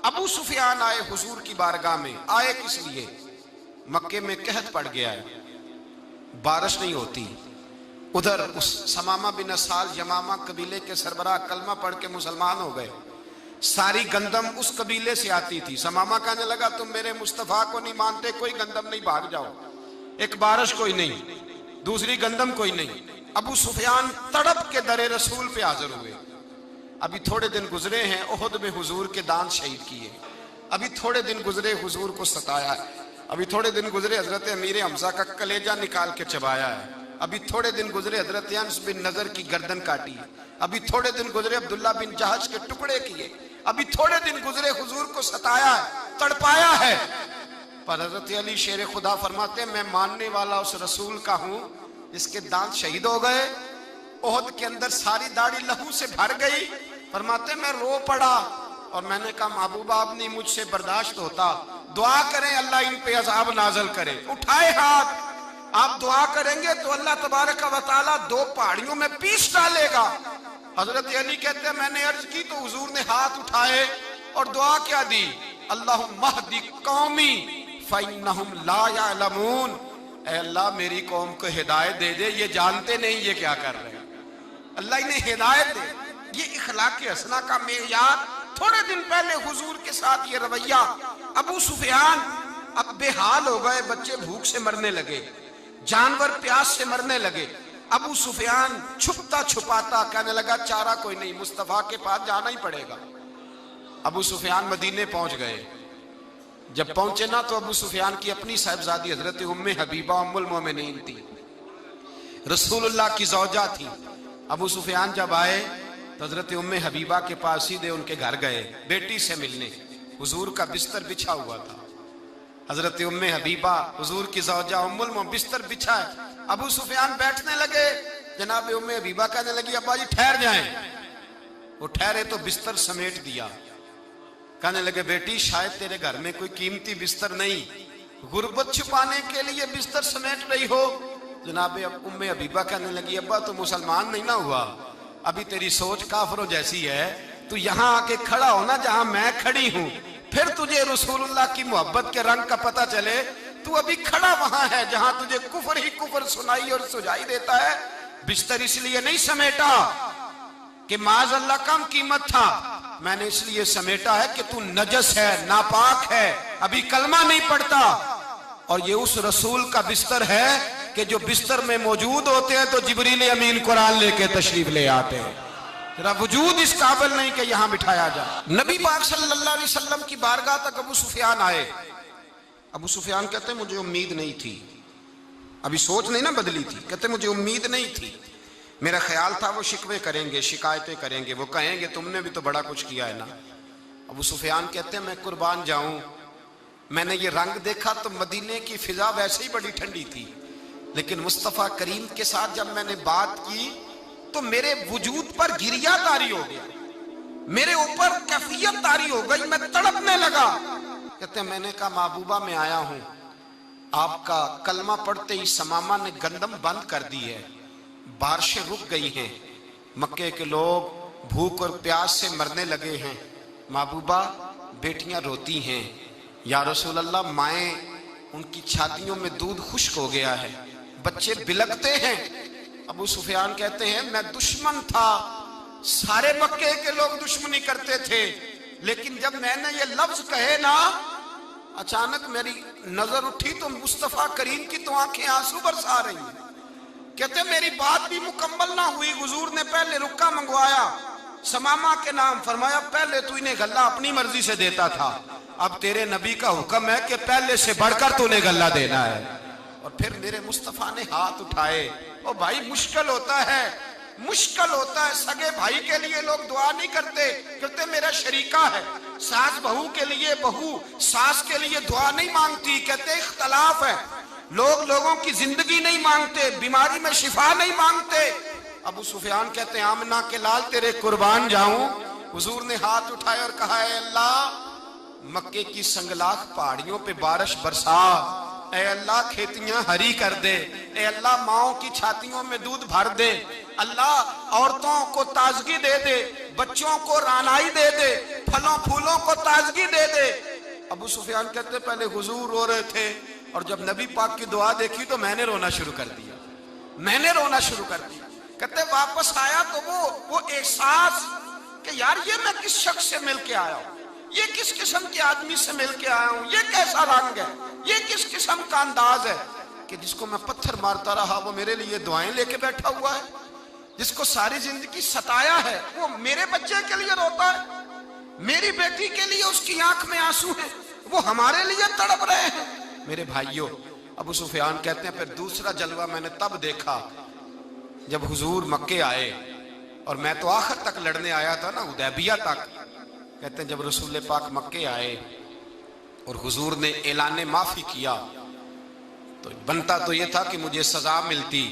अबू सुफियान आए हुजूर की बारगाह में। आए किस लिए? मक्के में कहत पड़ गया है, बारिश नहीं होती। उधर उस समामा बिन असाल यमामा कबीले के सरबराह कलमा पढ़ के मुसलमान हो गए। सारी गंदम उस कबीले से आती थी। समामा कहने लगा तुम मेरे मुस्तफा को नहीं मानते, कोई गंदम नहीं, भाग जाओ। एक बारिश कोई नहीं, दूसरी गंदम कोई नहीं। अबू सुफियान तड़प के दरे रसूल पे हाजिर हुए। अभी थोड़े दिन गुजरे हैं, ओहद में हुजूर के दांत शहीद किए। अभी थोड़े दिन गुजरे, हुजूर को सताया है। अभी थोड़े दिन गुजरे, हजरत अमीर हमजा का कलेजा निकाल के चबाया है। अभी थोड़े दिन गुजरे, हजरत अनस बिन नजर की गर्दन काटी। अभी थोड़े दिन गुजरे, अब्दुल्ला बिन जहाज के टुकड़े किए। अभी थोड़े दिन गुजरे, हुजूर को सताया है, तड़पाया है। पर हजरत अली शेर खुदा फरमाते मैं मानने वाला उस रसूल का हूं जिसके दांत शहीद हो गए। ओहद के अंदर सारी दाढ़ी लहू से भर गई। फरमाते मैं रो पड़ा और मैंने कहा महबूबा अब नहीं मुझसे बर्दाश्त होता, दुआ करें अल्लाह इन पे अजाब नाजल करे। उठाए हाथ, आप दुआ करेंगे तो अल्लाह तबारक व तआला दो पहाड़ियों में पीस डालेगा। हजरत अली कहते हैं मैंने अर्ज की तो हुजूर ने हाथ उठाए और दुआ क्या दी, अल्लाहुम्मा हदी कौमी फइन्नहुम ला यअलमून। ऐ अल्लाह मेरी कौम को हिदायत दे दे, ये जानते नहीं ये क्या कर रहे हैं। अल्लाह इन्हें हिदायत दे। ये इखलाक हसना का मेयार। थोड़े दिन पहले हुजूर के साथ ये रवैया। अबू सुफियान अब बेहाल हो गए, बच्चे भूख से मरने लगे, जानवर प्यास से मरने लगे। अबू सुफियान छुपता छुपाता कहने लगा चारा कोई नहीं, मुस्तफा के पास जाना ही पड़ेगा। अबू सुफियान मदीने पहुंच गए। जब पहुंचे ना तो अबू सुफियान की अपनी साहिबजादी हजरत उम्मे हबीबा उम्मुल मोमिनीन थी, रसूलुल्लाह की ज़ौजा थी। अबू सुफियान जब आए तो हजरत उम्मे हबीबा के पास सीधे उनके घर गए बेटी से मिलने। हुजूर का बिस्तर बिछा हुआ था। हजरत उम्मे हबीबा हुजूर की ज़ौजा उम्मुल मोमिनीन बिस्तर बिछा है। अबू सुफियान बैठने लगे। जनाब उम्मे हबीबा कहने लगी अब्बा जी ठहर जाएं। वो ठहरे तो बिस्तर समेट दिया। कहने लगे बेटी शायद तेरे घर में कोई कीमती बिस्तर नहीं, गुर्बत छुपाने के लिए बिस्तर समेट रही हो। जनाब उम्मे हबीबा कहने लगी अब्बा तो मुसलमान नहीं ना हुआ, अभी तेरी सोच काफरों जैसी है। तू यहाँ आके खड़ा हो ना जहां मैं खड़ी हूं, फिर तुझे रसूलुल्लाह की मोहब्बत के रंग का पता चले। तू अभी खड़ा वहां है जहां तुझे कुफर ही कुफर सुनाई और सुझाई देता है। बिस्तर इसलिए नहीं समेटा कि माज अल्लाह कम कीमत था, मैंने इसलिए समेटा है कि तू नजस है, नापाक है, अभी कलमा नहीं पढ़ता। और ये उस रसूल का बिस्तर है कि जो बिस्तर में मौजूद होते हैं तो जिब्रील अमीन कुरान लेके तशरीफ ले आते हैं। तेरा वजूद इस काबिल नहीं कि यहां बिठाया जाए। नबी पाक सल्लल्लाहु अलैहि वसल्लम की बारगाह तक अबू सुफियान आए। अबू सुफियान कहते मुझे उम्मीद नहीं थी, अभी सोच नहीं ना बदली थी। कहते मुझे उम्मीद नहीं थी, मेरा ख्याल था वो शिकवे करेंगे, शिकायतें करेंगे, वो कहेंगे तुमने भी तो बड़ा कुछ किया है ना। अबू सुफियान कहते हैं मैं कुर्बान जाऊं, मैंने ये रंग देखा तो मदीने की फिजा वैसे ही बड़ी ठंडी थी, लेकिन मुस्तफ़ा करीम के साथ जब मैंने बात की तो मेरे वजूद पर गिरिया तारी हो गया, मेरे ऊपर कैफियत तारी हो गई, मैं तड़पने लगा। कहते हैं मैंने कहा महबूबा मैं आया हूं, आपका कलमा पढ़ते ही समामा ने गंदम बंद कर दी है, बारिशें रुक गई हैं, मक्के के लोग भूख और प्यास से मरने लगे हैं। महबूबा बेटियां रोती हैं, या रसूल अल्लाह माएँ उनकी छातियों में दूध खुश्क हो गया है, बच्चे बिलकते हैं। अबू सुफियान कहते हैं मैं दुश्मन था, सारे मक्के के लोग दुश्मनी करते थे, लेकिन जब मैंने ये लफ्ज कहे ना अचानक मेरी नजर उठी तो मुस्तफा करीम की तो आंखें आंसू बरसा रही हैं। कहते मेरी बात भी मुकम्मल ना हुई, हुजूर ने पहले रुक्का मंगवाया समामा के नाम, फरमाया पहले तू इन्हें गल्ला अपनी मर्जी से देता था, अब तेरे नबी का हुक्म है कि पहले से बढ़कर तूने गल्ला देना है। और फिर मेरे मुस्तफा ने हाथ उठाए। ओ भाई मुश्किल होता है, मुश्किल होता है। सगे भाई के लिए लोग दुआ नहीं करते, कहते मेरा शरीका है। सास बहू के लिए बहू सास के लिए दुआ नहीं मांगती, कहते इख्तलाफ है। लोग लोगों की जिंदगी नहीं मांगते, बीमारी में शिफा नहीं मांगते। अबू सुफियान कहते हैं आमना के लाल तेरे कुर्बान जाऊं। हुजूर ने हाथ उठाए और कहा है अल्लाह मक्के की संगलाख पहाड़ियों पे बारिश बरसा, ऐ अल्लाह खेतियां हरी कर दे, ऐ अल्लाह माओं की छातियों में दूध भर दे, अल्लाह औरतों को ताजगी दे दे, बच्चों को रानाई दे दे, फलों फूलों को ताजगी दे दे। अबू सुफियान कहते पहले हुजूर रो रहे थे और जब नबी पाक की दुआ देखी तो मैंने रोना शुरू कर दिया, मैंने रोना शुरू कर दिया। कहते वापस आया तो वो एहसास कि यार ये मैं किस शख्स से मिल के आया हूं, ये किस किस्म के आदमी से मिल के आया हूं, ये कैसा रंग है, ये किस किस्म का अंदाज है कि जिसको मैं पत्थर मारता रहा वो मेरे लिए दुआएं लेके बैठा हुआ है, जिसको सारी जिंदगी सताया है वो मेरे बच्चे के लिए रोता है, मेरी बेटी के लिए उसकी आंख में आंसू है, वो हमारे लिए तड़प रहे हैं। मेरे भाइयों, अबू सुफियान कहते हैं फिर दूसरा जलवा मैंने तब देखा जब हुजूर मक्के आए, और मैं तो आखिर तक लड़ने आया था ना, हुदैबिया तक। कहते हैं जब रसूल पाक मक्के आए और हुजूर ने ऐलान माफी किया तो बनता तो ये था कि मुझे सजा मिलती,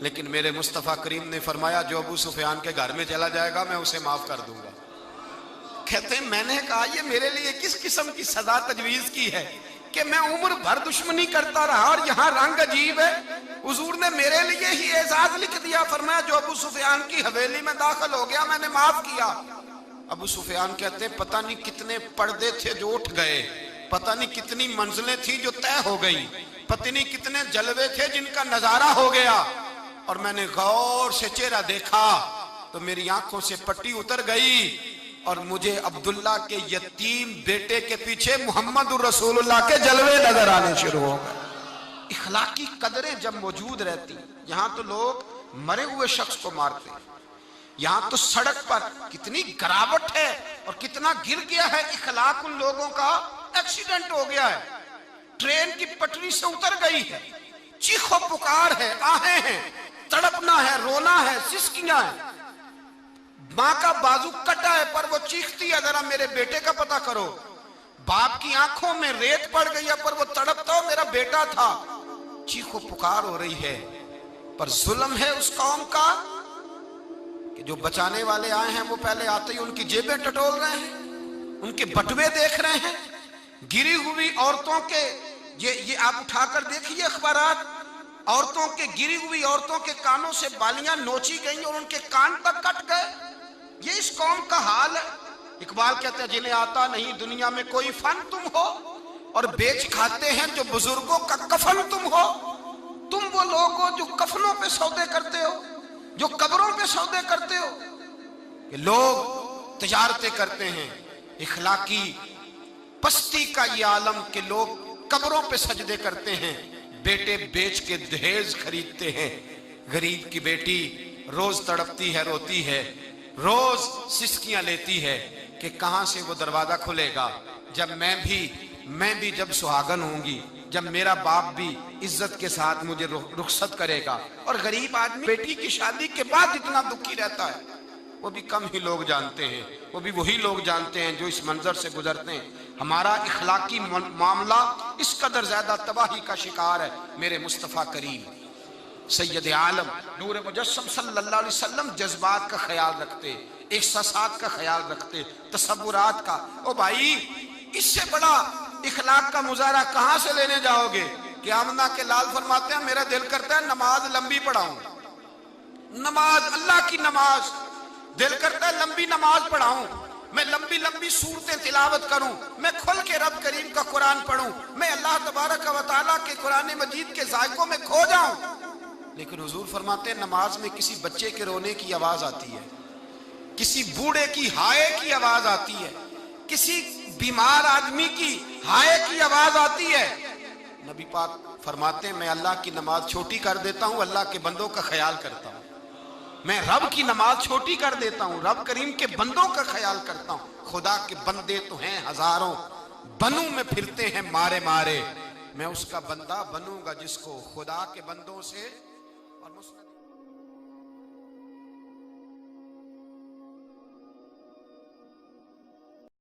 लेकिन मेरे मुस्तफ़ा करीम ने फरमाया जो अबू सुफियान के घर में चला जाएगा मैं उसे माफ कर दूंगा। कहते हैं मैंने कहा ये मेरे लिए किस किस्म की सजा तजवीज की है कि मैं उम्र भर दुश्मनी करता रहा और यहाँ रंग अजीब है। हुजूर ने मेरे लिए ही एजाज लिख दिया, फरमाया जो अबू सुफियान की हवेली में दाखिल हो गया मैंने माफ किया। अबू सुफियान कहते हैं पता नहीं कितने पर्दे थे जो उठ गए, पता नहीं कितनी मंजिलें थी जो तय हो गई, पता नहीं कितने जलवे थे जिनका नजारा हो गया, और मैंने गौर से चेहरा देखा तो मेरी आंखों से पट्टी उतर गई और मुझे अब्दुल्ला के यतीम बेटे के पीछे मोहम्मद रसूलुल्लाह के जलवे नजर आने शुरू हो गए। इखलाकी कदरें जब मौजूद रहती, यहाँ तो लोग मरे हुए शख्स को मारते हैं, यहाँ तो सड़क पर कितनी गिरावट है और कितना गिर गया है इखलाक उन लोगों का, एक्सीडेंट हो गया है, ट्रेन की पटरी से उतर गई है, चीखो पुकार है, आहें हैं, तड़पना है, रोना है, सिसकियां है, माँ का बाजू कटा है पर वो चीखती है जरा मेरे बेटे का पता करो, बाप की आंखों में रेत पड़ गई है पर वो तड़पता हो मेरा बेटा था, चीखो पुकार हो रही है। पर जुल्म है उस कौम का कि जो बचाने वाले आए हैं वो पहले आते ही उनकी जेबें टटोल रहे हैं, उनके बटुए देख रहे हैं, गिरी हुई औरतों के ये आप उठाकर देखिए अखबारात, औरतों के गिरी हुई औरतों के कानों से बालियां नोची गई और उनके कान तक कट गए। ये इस कौम का हाल है। इकबाल कहते हैं जिन्हें आता नहीं दुनिया में कोई फन तुम हो और बेच खाते हैं जो बुजुर्गों का कफन तुम हो। तुम वो लोग हो जो कफनों पे सौदे करते हो, जो कब्रों पे सौदे करते हो। कि लोग तिजारतें करते हैं, इखलाकी पस्ती का ये आलम के लोग कब्रों पे सजदे करते हैं, बेटे बेच के दहेज खरीदते हैं। गरीब की बेटी रोज तड़पती है, रोती है, रोज सिसकियां लेती है कि कहां से वो दरवाजा खुलेगा जब मैं भी जब सुहागन होंगी, जब मेरा बाप भी इज्जत के साथ मुझे रुखसत करेगा। और गरीब आदमी बेटी की शादी के बाद इतना दुखी रहता है वो भी कम ही लोग जानते हैं, वो भी वही लोग जानते हैं जो इस मंजर से गुजरते हैं। हमारा इखलाकी मामला इस कदर ज्यादा तबाही का शिकार है। मेरे मुस्तफ़ा करीम सैयद आलम नूर मुजस्सम सल्लल्लाहु अलैहि वसल्लम जज्बात का ख्याल रखते, एहसासात का ख्याल रखते, तसव्वुरात का। ओ भाई, इससे बड़ा इखलाक का मुजाहरा कहां से लेने जाओगे? कि आमना के लाल फरमाते हैं मेरा दिल करता है नमाज लंबी पढ़ाऊं, नमाज अल्लाह की नमाज, दिल करता है लंबी नमाज पढ़ाऊं, मैं लंबी लंबी सूरतें तिलावत करूं, मैं खुल के रब करीम का कुरान पढ़ूं, मैं अल्लाह तबारक व तआला के कुरान मजीद के जायकों में खो जाऊं। लेकिन हुजूर फरमाते हैं नमाज में किसी बच्चे के रोने की आवाज आती है, किसी बूढ़े की हाय की आवाज आती है, किसी बीमार आदमी की हाय की आवाज आती है। नबी पाक फरमाते हैं मैं अल्लाह की नमाज छोटी कर देता हूं, अल्लाह के बंदों का ख्याल करता हूं। मैं रब की नमाज छोटी कर देता हूं, रब करीम के बंदों का ख्याल करता हूं। खुदा के बंदे तो हैं हजारों, बनू में फिरते हैं मारे मारे, मैं उसका बंदा बनूंगा जिसको खुदा के बंदों से और मुस्लिम